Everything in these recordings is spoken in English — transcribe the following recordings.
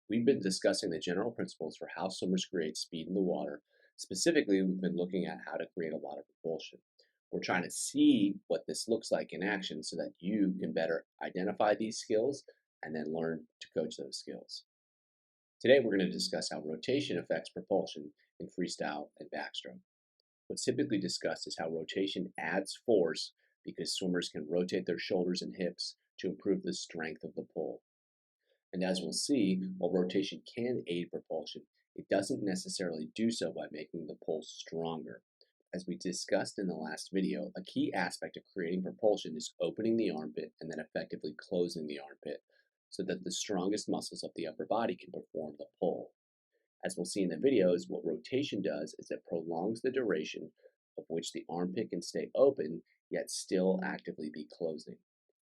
We've been discussing the general principles for how swimmers create speed in the water. Specifically, we've been looking at how to create a lot of propulsion. We're trying to see what this looks like in action so that you can better identify these skills and then learn to coach those skills. Today, we're going to discuss how rotation affects propulsion in freestyle and backstroke. What's typically discussed is how rotation adds force because swimmers can rotate their shoulders and hips to improve the strength of the pull. And as we'll see, while rotation can aid propulsion, it doesn't necessarily do so by making the pull stronger. As we discussed in the last video, a key aspect of creating propulsion is opening the armpit and then effectively closing the armpit so that the strongest muscles of the upper body can perform the pull. As we'll see in the videos, what rotation does is it prolongs the duration of which the armpit can stay open yet still actively be closing.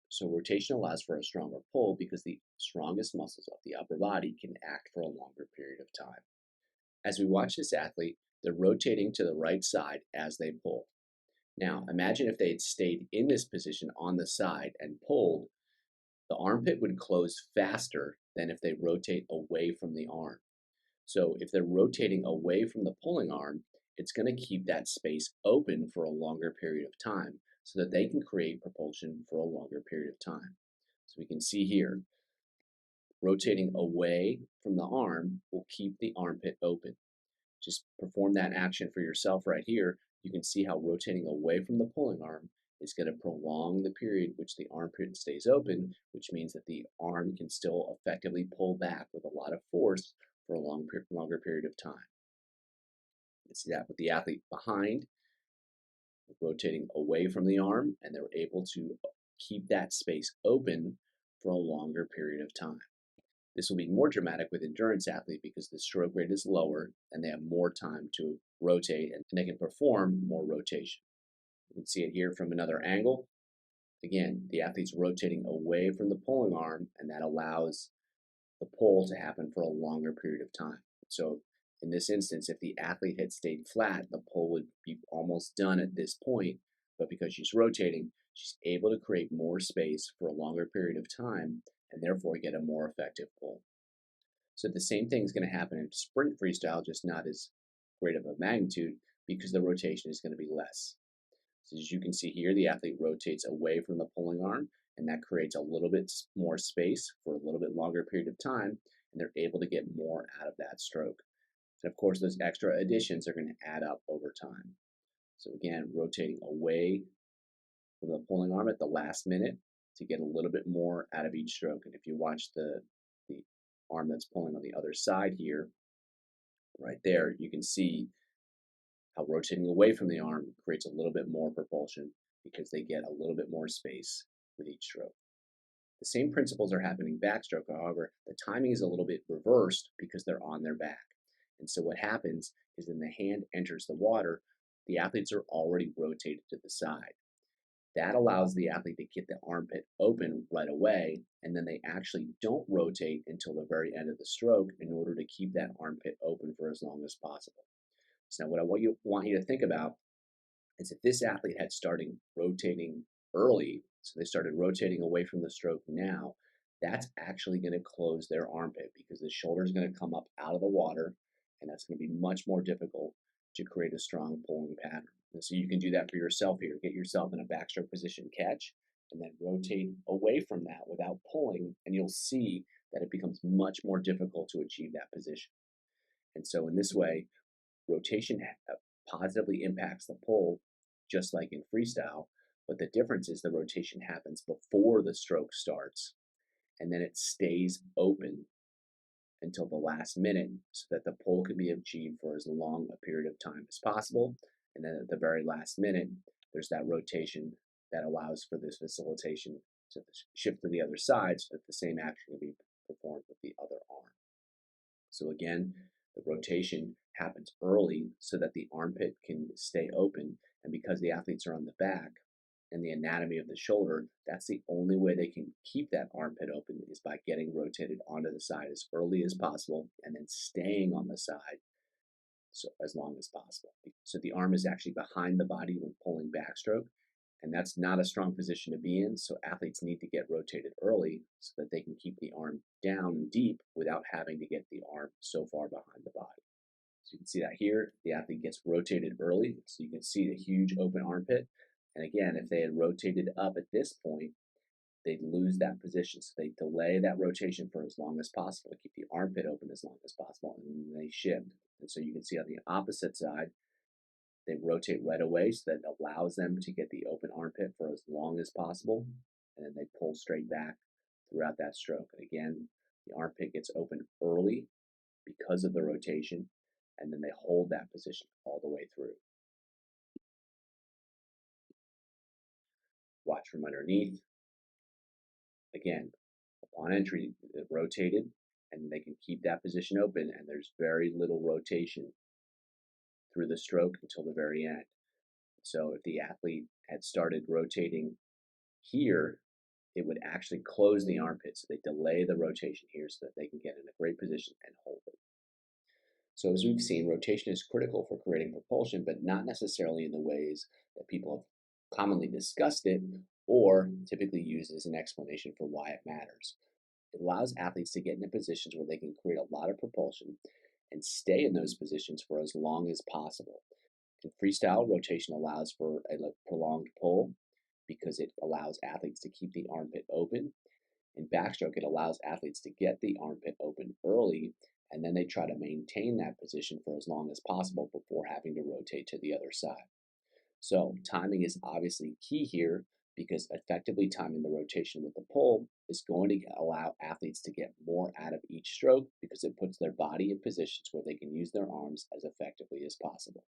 So rotation allows for a stronger pull because the strongest muscles of the upper body can act for a longer period of time. As we watch this athlete, they're rotating to the right side as they pull. Now, imagine if they had stayed in this position on the side and pulled, the armpit would close faster than if they rotate away from the arm. So if they're rotating away from the pulling arm, it's going to keep that space open for a longer period of time so that they can create propulsion for a longer period of time. So we can see here, rotating away from the arm will keep the armpit open. Just perform that action for yourself right here. You can see how rotating away from the pulling arm is going to prolong the period which the armpit stays open, which means that the arm can still effectively pull back with a lot of force for a longer period of time. You can see that with the athlete behind, rotating away from the arm, and they're able to keep that space open for a longer period of time. This will be more dramatic with endurance athlete because the stroke rate is lower and they have more time to rotate and they can perform more rotation. You can see it here from another angle. Again, the athlete's rotating away from the pulling arm, and that allows the pull to happen for a longer period of time. So in this instance, if the athlete had stayed flat, the pull would be almost done at this point, but because she's rotating, she's able to create more space for a longer period of time and therefore get a more effective pull. So the same thing is going to happen in sprint freestyle, just not as great of a magnitude because the rotation is going to be less. So as you can see here, the athlete rotates away from the pulling arm, and that creates a little bit more space for a little bit longer period of time, and they're able to get more out of that stroke. And of course, those extra additions are going to add up over time. So again, rotating away from the pulling arm at the last minute to get a little bit more out of each stroke. And if you watch the arm that's pulling on the other side here, right there, you can see how rotating away from the arm creates a little bit more propulsion because they get a little bit more space with each stroke. The same principles are happening backstroke, however, the timing is a little bit reversed because they're on their back. And so what happens is when the hand enters the water, the athletes are already rotated to the side. That allows the athlete to get the armpit open right away, and then they actually don't rotate until the very end of the stroke in order to keep that armpit open for as long as possible. So now what I want you to think about is if this athlete had started rotating early, so they started rotating away from the stroke now, that's actually going to close their armpit because the shoulder is going to come up out of the water, and that's going to be much more difficult to create a strong pulling pattern. And so you can do that for yourself here. Get yourself in a backstroke position catch, and then rotate away from that without pulling, and you'll see that it becomes much more difficult to achieve that position. And so in this way, rotation positively impacts the pull, just like in freestyle, but the difference is the rotation happens before the stroke starts, and then it stays open until the last minute so that the pull can be achieved for as long a period of time as possible. And then at the very last minute, there's that rotation that allows for this facilitation to shift to the other side so that the same action can be performed with the other arm. So again, the rotation happens early so that the armpit can stay open. And because the athletes are on the back and the anatomy of the shoulder, that's the only way they can keep that armpit open is by getting rotated onto the side as early as possible and then staying on the side so as long as possible. So the arm is actually behind the body when pulling backstroke, And that's not a strong position to be in. So athletes need to get rotated early so that they can keep the arm down and deep without having to get the arm so far behind the body. So you can see that here, the athlete gets rotated early. So you can see the huge open armpit. And again, if they had rotated up at this point, they'd lose that position. So they delay that rotation for as long as possible to keep the armpit open as long as possible. And then they shift. And so you can see on the opposite side, they rotate right away so that allows them to get the open armpit for as long as possible. And then they pull straight back throughout that stroke. And again, the armpit gets open early because of the rotation, and then they hold that position all the way through. Watch from underneath. Again, upon entry, it rotated, and they can keep that position open, and there's very little rotation through the stroke until the very end. So if the athlete had started rotating here, it would actually close the armpit. So they delay the rotation here so that they can get in a great position and hold it. So as we've seen, rotation is critical for creating propulsion, but not necessarily in the ways that people have commonly discussed it or typically used as an explanation for why it matters. It allows athletes to get into positions where they can create a lot of propulsion and stay in those positions for as long as possible. In freestyle, rotation allows for a prolonged pull because it allows athletes to keep the armpit open. In backstroke, it allows athletes to get the armpit open early, and then they try to maintain that position for as long as possible before having to rotate to the other side. So timing is obviously key here because effectively timing the rotation with the pull is going to allow athletes to get more out of each stroke because it puts their body in positions where they can use their arms as effectively as possible.